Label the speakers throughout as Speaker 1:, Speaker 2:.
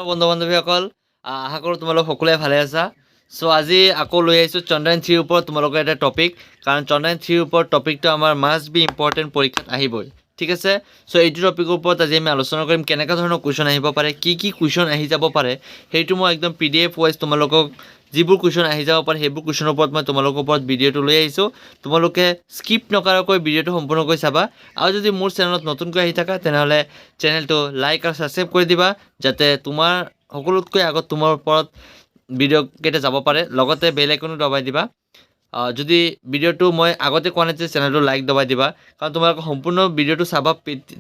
Speaker 1: বন্ধু বান্ধৱীসকল আশা কৰোঁ তোমালোক সকলোৱে ভালে আছা। আজি আকৌ লৈ আহিছোঁ চন্দ্ৰায়ন 3ৰ ওপৰত তোমালোকৰ এটা টপিক, কাৰণ চন্দ্ৰায়ন 3ৰ ওপৰত টপিকটো আমাৰ মাষ্ট বি ইম্পৰ্টেণ্ট পৰীক্ষাত আহিবই, ঠিক আছে। এইটো টপিকৰ ওপৰত আজি আমি আলোচনা কৰিম, কেনেকুৱা ধৰণৰ কুৱেশ্যন আহিব পাৰে, কি কুৱেশ্যন আহি যাব পাৰে, সেইটো মই একদম PDF ৱাইজ তোমালোকক যিবোৰ কুৱেশ্যন আহি যাব পাৰে সেইবোৰ কুৱেশ্যনৰ ওপৰত মই তোমালোকৰ ওপৰত ভিডিঅ'টো লৈ আহিছোঁ। তোমালোকে স্কিপ নকৰাকৈ ভিডিঅ'টো সম্পূৰ্ণকৈ চাবা, আৰু যদি মোৰ চেনেলত নতুনকৈ আহি থাকা তেনেহ'লে চেনেলটো লাইক আৰু ছাবস্ক্ৰাইব কৰি দিবা, যাতে তোমাৰ সকলোতকৈ আগত তোমাৰ ওপৰত ভিডিঅ'কেইটা যাব পাৰে। লগতে বেল আইকনো দবাই দিবা। যদি ভিডিঅ'টো মই আগতে কোৱা নাই যে চেনেলটো লাইক দবাই দিবা, কাৰণ তোমালোকে সম্পূৰ্ণ ভিডিঅ'টো চাবা,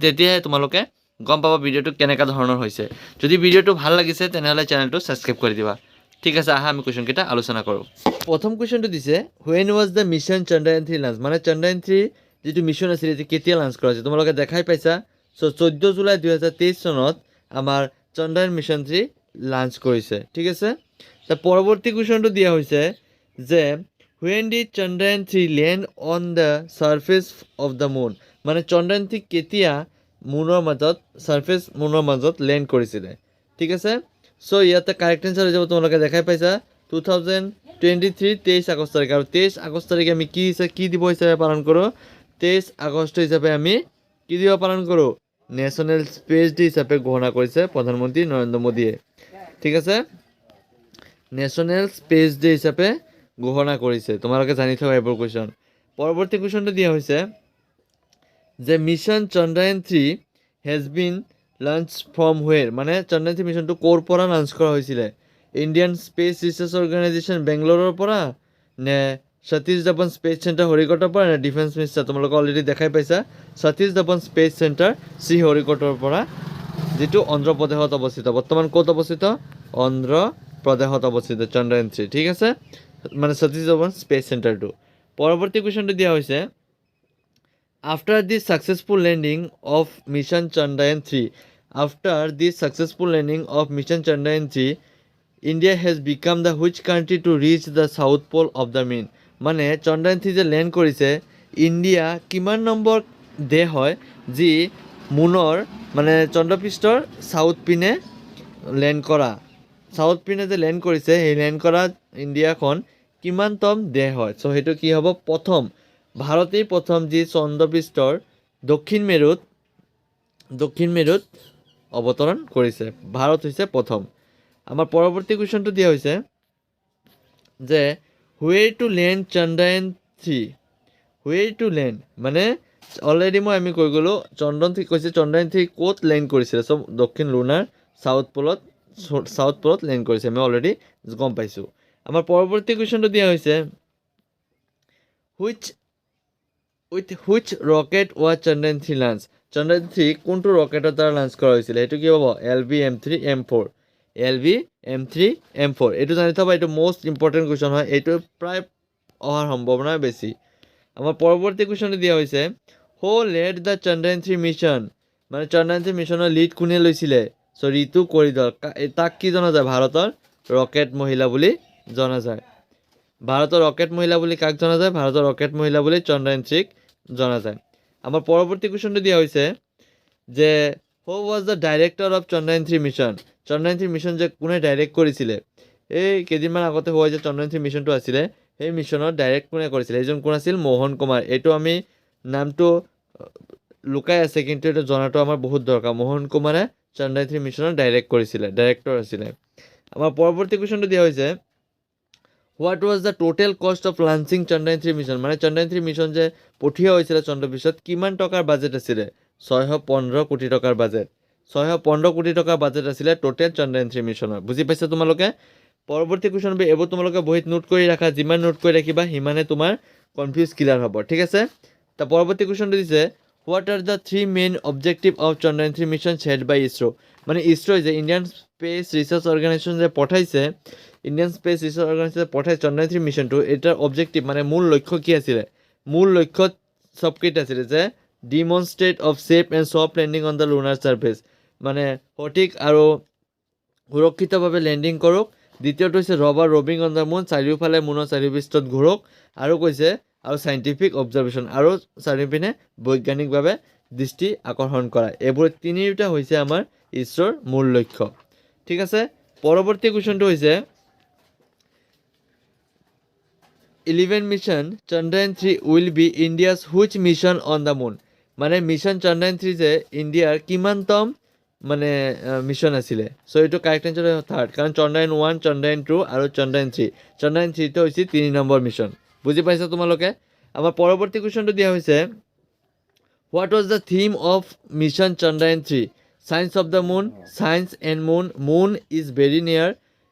Speaker 1: তেতিয়াহে তোমালোকে গম পাবা ভিডিঅ'টো কেনেকুৱা ধৰণৰ হৈছে। যদি ভিডিঅ'টো ভাল লাগিছে তেনেহ'লে চেনেলটো ছাবস্ক্ৰাইব কৰি দিবা। ঠিক আছে, আহা আমি কুৱেশ্যনকেইটা আলোচনা কৰোঁ। প্ৰথম কুৱেশ্যনটো দিছে, when was the mission Chandrayaan 3 lunch, মানে চন্দ্ৰায়ন 3 যিটো মিছন আছিলে এইটো কেতিয়া লাঞ্চ কৰা হৈছে। তোমালোকে দেখাই পাইছা। 14 জুলাই 2023 চনত আমাৰ চন্দ্ৰায়ন মিছন 3 লাঞ্চ কৰিছে, ঠিক আছে। পৰৱৰ্তী কুৱেশ্যনটো দিয়া হৈছে যে when did Chandrayaan 3 land on the surface of the moon, মানে চন্দ্ৰায়ন 3 কেতিয়া মুনৰ মাজত লেণ্ড কৰিছিলে, ঠিক আছে। ইয়াতে কাৰেক্ট এনচাৰ হৈ যাব, তোমালোকে দেখাই পাইছা 2023 23 আগষ্ট তাৰিখে, আৰু 23 আগষ্ট তাৰিখে আমি কি দিব হিচাপে পালন কৰোঁ। 23 আগষ্ট হিচাপে আমি কি দিব পালন কৰোঁ, নেশ্যনেল স্পেচ ডে হিচাপে ঘোষণা কৰিছে প্ৰধানমন্ত্ৰী নৰেন্দ্ৰ মোদীয়ে, ঠিক আছে। নেশ্যনেল স্পেচ ডে হিচাপে ঘোষণা কৰিছে, তোমালোকে জানি থবা এইবোৰ কুৱেশ্যন। পৰৱৰ্তী কুৱেশ্যনটো দিয়া হৈছে যে mission Chandrayaan 3 has been launch from where, মানে চন্দ্ৰায়ন 3 মিছনটো ক'ৰ পৰা লঞ্চ কৰা হৈছিলে। ইণ্ডিয়ান স্পেচ ৰিচাৰ্চ অৰ্গেনাইজেশ্যন বেংগলোৰৰ পৰা, নে সতীশ ধাৱন স্পেচ চেণ্টাৰ হৰিকটৰ পৰা, নে ডিফেন্স মিনিষ্টাৰ। তোমালোকে অলৰেডি দেখাই পাইছা সতীশ ধাৱন স্পেচ চেণ্টাৰ হৰিকটৰ পৰা, যিটো অন্ধ্ৰপ্ৰদেশত অৱস্থিত। বৰ্তমান ক'ত অৱস্থিত, অন্ধ্ৰপ্ৰদেশত অৱস্থিত চন্দ্ৰায়ন 3, ঠিক আছে, মানে সতীশ ধাৱন স্পেচ চেণ্টাৰটো। পৰৱৰ্তী কুৱেশ্যনটো দিয়া হৈছে after the successful landing of mission Chandrayaan 3, after the successful landing of mission Chandrayaan 3 India has become the which country to reach the south pole of the moon, মানে চন্দ্ৰায়ন 3 যে লেণ্ড কৰিছে, ইণ্ডিয়া কিমান নম্বৰ দেশ হয় যি মুনৰ মানে চন্দ্ৰপৃষ্ঠৰ চাউথ পিনে লেণ্ড কৰা, চাউথ পিনে যে লেণ্ড কৰিছে, সেই লেণ্ড কৰা ইণ্ডিয়াখন কিমানতম দেশ হয়। সেইটো কি হ'ব, প্ৰথম ভাৰতেই প্ৰথম যি চন্দ্ৰপৃষ্ঠৰ দক্ষিণ মেৰুত অৱতৰণ কৰিছে, ভাৰত হৈছে প্ৰথম। আমাৰ পৰৱৰ্তী কুৱেশ্যনটো দিয়া হৈছে যে where to land Chandrayaan 3, where to land, মানে অলৰেডি আমি কৈ গ'লোঁ চন্দ্ৰায়ন 3 ক'ত লেণ্ড কৰিছিলে। দক্ষিণ লুনাৰ চাউথ পলত লেণ্ড কৰিছে, আমি অলৰেডি গম পাইছোঁ। আমাৰ পৰৱৰ্তী কুৱেশ্যনটো দিয়া হৈছে which rocket was Chandrayaan 3 lunch, Chandrayaan 3 কোনটো ৰকেটৰ দ্বাৰা লাঞ্চ কৰা হৈছিলে। সেইটো কি হ'ব, LV M3 M4, LV M3 M4। এইটো জানি থবা, এইটো মষ্ট ইম্পৰ্টেণ্ট কুৱেশ্যন হয়, এইটো প্ৰায় অহাৰ সম্ভাৱনা বেছি। আমাৰ পৰৱৰ্তী কুৱেশ্যনটো দিয়া হৈছে হু লেড দ্য চন্দ্ৰায়ন 3 মিছন, মানে চন্দ্ৰায়ন 3 মিছনৰ লিড কোনে লৈছিলে। ঋতু কৰিডৰ, তাক কি জনা যায়, ভাৰতৰ ৰকেট মহিলা বুলি জনা যায়। ভাৰতৰ ৰকেট মহিলা বুলি কাক জনা যায়, ভাৰতৰ ৰকেট মহিলা বুলি চন্দ্ৰায়ন 3ক জনা যায়। আমাৰ পৰৱৰ্তী কুৱেশ্যনটো দিয়া হৈছে যে who was the director of Chandrayaan 3 mission, Chandrayaan 3 mission যে কোনে ডাইৰেক্ট কৰিছিলে। এই কেইদিনমান আগতে হোৱা যে চন্দ্ৰায়ন 3 মিছনটো আছিলে, সেই মিছনৰ ডাইৰেক্ট কোনে কৰিছিলে, সেইজন কোন আছিল, মোহন কুমাৰ। এইটো আমি নামটো লুকাই আছে, কিন্তু এইটো জনাটো আমাৰ বহুত দৰকাৰ। মোহন কুমাৰে চন্দ্ৰায়ন 3 মিছনৰ ডাইৰেক্টৰ আছিলে। আমাৰ পৰৱৰ্তী কুৱেশ্যনটো দিয়া হৈছে what was the total cost of launching Chandrayaan 3 mission, মানে চন্দ্ৰায়ন 3 মিছন যে পঠিওৱা হৈছিলে চন্দ্ৰপৃষ্ঠত, কিমান টকাৰ বাজেট আছিলে। 615 কোটি টকাৰ বাজেট, 615 কোটি টকাৰ বাজেট আছিলে টোটেল চন্দ্ৰায়ন 3 মিছনৰ। বুজি পাইছা তোমালোকে। পৰৱৰ্তী কুৱেশ্যন, এইবোৰ তোমালোকে বহীত নোট কৰি ৰাখা, যিমান নোট কৰি ৰাখিবা সিমানে তোমাৰ কনফিউজ ক্লিয়াৰ হ'ব, ঠিক আছে। পৰৱৰ্তী কুৱেশ্যনটো দিছে what are the 3 main objective of Chandrayaan 3 mission set by ISRO, মানে ইছৰোই যে ইণ্ডিয়ান স্পেচ ৰিচাৰ্চ অৰ্গেনাইজেশ্যন যে পঠাইছে, চন্দ্ৰায়ন 3 মিছনটো, এটাৰ অবজেক্টিভ মানে মূল লক্ষ্য কি আছিলে। মূল লক্ষ্য চবকেইটা আছিলে যে demonstrate of safe and soft landing on the lunar surface, মানে সঠিক আৰু সুৰক্ষিতভাৱে লেণ্ডিং কৰক। দ্বিতীয়টো হৈছে ৰবিং অন দ্য মুন, চাৰিওফালে মুনৰ চাৰিওপৃষ্ঠত ঘূৰক, আৰু কৈছে আৰু চাইণ্টিফিক অবজাৰ্ভেশ্যন, আৰু চাৰিওপিনে বৈজ্ঞানিকভাৱে দৃষ্টি আকৰ্ষণ কৰা। এইবোৰ তিনিওটা হৈছে আমাৰ ইছৰোৰ মূল লক্ষ্য। ঠিক আছে পৰৱৰ্তী কুৱেশ্যনটো হৈছে 11 mission Chandrayaan 3 will be India's which mission on the moon মানে মিশন Chandrayaan 3 যে ইণ্ডিয়াৰ কিমানতম মানে মিশন আছিলে সো এইটো কাৰেক্ট আনসাৰ থাৰ্ড কাৰণ Chandrayaan 1 Chandrayaan 2 আৰু Chandrayaan 3 Chandrayaan 3 টো হৈছে 3 নম্বৰ মিশন বুজি পাইছা তোমালোকে আমাৰ পৰৱৰ্তী কুৱেশ্যনটো দিয়া হৈছে what was the theme of mission Chandrayaan 3 science of the moon science and moon is very near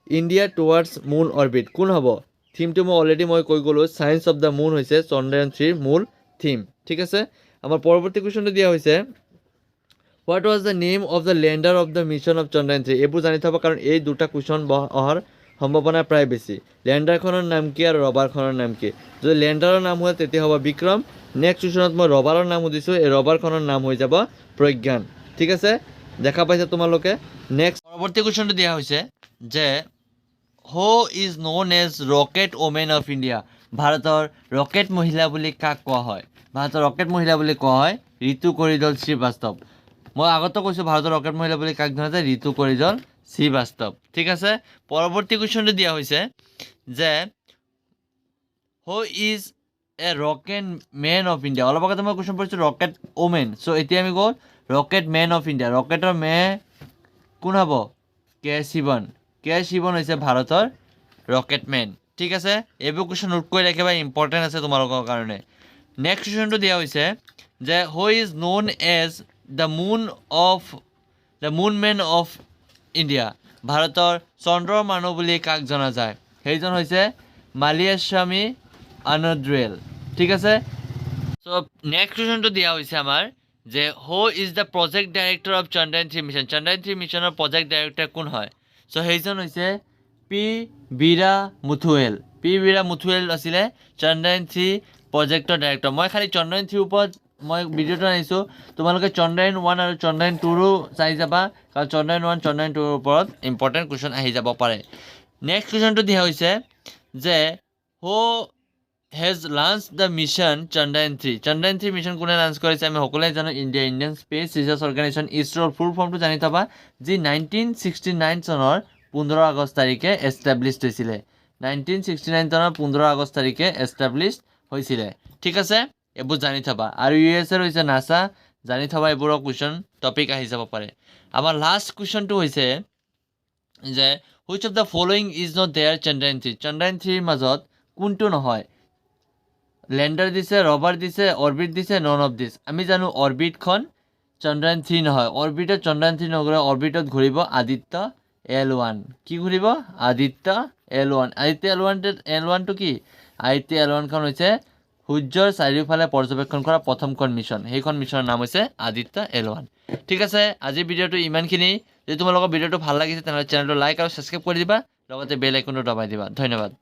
Speaker 1: India towards moon orbit কোন হ'ব থিমটো মই অলৰেডি কৈ গ'লো সায়েন্স অফ দ্য মুন হৈছে Chandrayaan 3 মূল থিম ঠিক আছে আমাৰ পৰৱৰ্তী কুৱেশ্যনটো দিয়া হৈছে what was the name of the lander of the mission of Chandrayaan 3 এইবোৰ জানি থ'ব কাৰণ এই দুটা কুৱেশ্যন অহাৰ সম্ভাৱনা প্ৰায় বেছি লেণ্ডাৰখনৰ নাম কি আৰু ৰবাৰখনৰ নাম কি যদি লেণ্ডাৰৰ নাম হয় তেতিয়া হ'ব বিক্ৰম নেক্সট কুৱেশ্যনত মই ৰবাৰৰ নাম সুধিছোঁ এই ৰবাৰখনৰ নাম হৈ যাব প্ৰজ্ঞান ঠিক আছে দেখা পাইছা তোমালোকে নেক্সট পৰৱৰ্তী কুৱেশ্যনটো দিয়া হৈছে যে Who is known as Rocket Women of India? ভাৰতৰ ৰকেট মহিলা বুলি কাক কোৱা হয় ভাৰতৰ ৰকেট মহিলা বুলি কোৱা হয় ঋতু কৰিডল শ্ৰীবাস্তৱ মই আগতে কৈছোঁ ভাৰতৰ ৰকেট মহিলা বুলি কাক ধৰা যায় ঋতু কৰিডল শ্ৰীবাস্তৱ ঠিক আছে পৰৱৰ্তী কুৱেশ্যনটো দিয়া হৈছে যে Who is a rocket man of India অলপ আগতে মই কুৱেশ্যন পঢ়িছোঁ ৰকেট ওমেন চ' এতিয়া আমি গ'ল ৰকেট মেন অফ ইণ্ডিয়া ৰকেটৰ কোন হ'ব কে শিৱন হৈছে ভাৰতৰ ৰকেটমেন ঠিক আছে এইবোৰ কুৱেশ্যন নোট কৰি ৰাখিবা ইম্পৰ্টেণ্ট আছে তোমালোকৰ কাৰণে নেক্সট কুৱেশ্যনটো দিয়া হৈছে যে who is known as the moon man of India ভাৰতৰ চন্দ্ৰৰ মানুহ বুলি কাক জনা যায় সেইজন হৈছে মালিয়াস্বামী আনদ্ৰেল ঠিক আছে চ' নেক্সট কুৱেশ্যনটো দিয়া হৈছে আমাৰ যে who is the project director of Chandrayaan 3 mission Chandrayaan 3 মিছনৰ প্ৰজেক্ট ডাইৰেক্টৰ কোন হয় চ' সেইজন হৈছে পি বীৰা মুথুৱেল আছিলে Chandrayaan 3 প্ৰজেক্টৰ ডাইৰেক্টৰ মই খালি Chandrayaan 3 ওপৰত মই ভিডিঅ'টো আনিছোঁ তোমালোকে Chandrayaan 1 আৰু Chandrayaan 2ৰো চাই যাবা কাৰণ Chandrayaan 1 Chandrayaan 2ৰ ওপৰত ইম্পৰ্টেণ্ট কুৱেশ্যন আহি যাব পাৰে নেক্সট কুৱেশ্যনটো দিয়া হৈছে যে who has launch the mission Chandrayaan 3 mission কোনে লঞ্চ কৰিছে আমি সকলোৱে জানো ইণ্ডিয়ান স্পেচ ৰিচাৰ্চ অৰ্গেনাইজেশ্যন ইছৰোৰ ফুল ফৰ্মটো জানি থবা যি 1969 চনৰ 15 আগষ্ট তাৰিখে এষ্টাব্লিছ হৈছিলে 1969 চনৰ 15 আগষ্ট তাৰিখে এষ্টাব্লিছ হৈছিলে ঠিক আছে এইবোৰ জানি থবা আৰু ইউএছএৰ হৈছে নাসা জানি থবা এইবোৰৰ কুৱেশ্যন টপিক আহি যাব পাৰে আমাৰ লাষ্ট কুৱেশ্যনটো হৈছে যে which of the following is not there Chandrayaan 3 মাজত কোনটো নহয় লেণ্ডাৰ দিছে ৰবাৰ দিছে অৰবিট দিছে নন অফ দিছ আমি জানো অৰবিটখন Chandrayaan 3 নহয় অৰবিটত Chandrayaan 3 নগৰে অৰবিটত ঘূৰিব আদিত্য L1 কি ঘূৰিব আদিত্য L1 আদিত্য L1 টো কি আদিত্য L1 খন হৈছে সূৰ্যৰ চাৰিওফালে পৰ্যবেক্ষণ কৰা প্ৰথমখন মিছন সেইখন মিছনৰ নাম হৈছে আদিত্য L1 ঠিক আছে আজি ভিডিঅ'টো ইমানখিনি যদি তোমালোকৰ ভিডিঅ'টো ভাল লাগিছে তেনেহ'লে চেনেলটো লাইক আৰু সাবস্ক্ৰাইব কৰি দিবা লগতে বেল আইকনটো দবাই দিবা ধন্যবাদ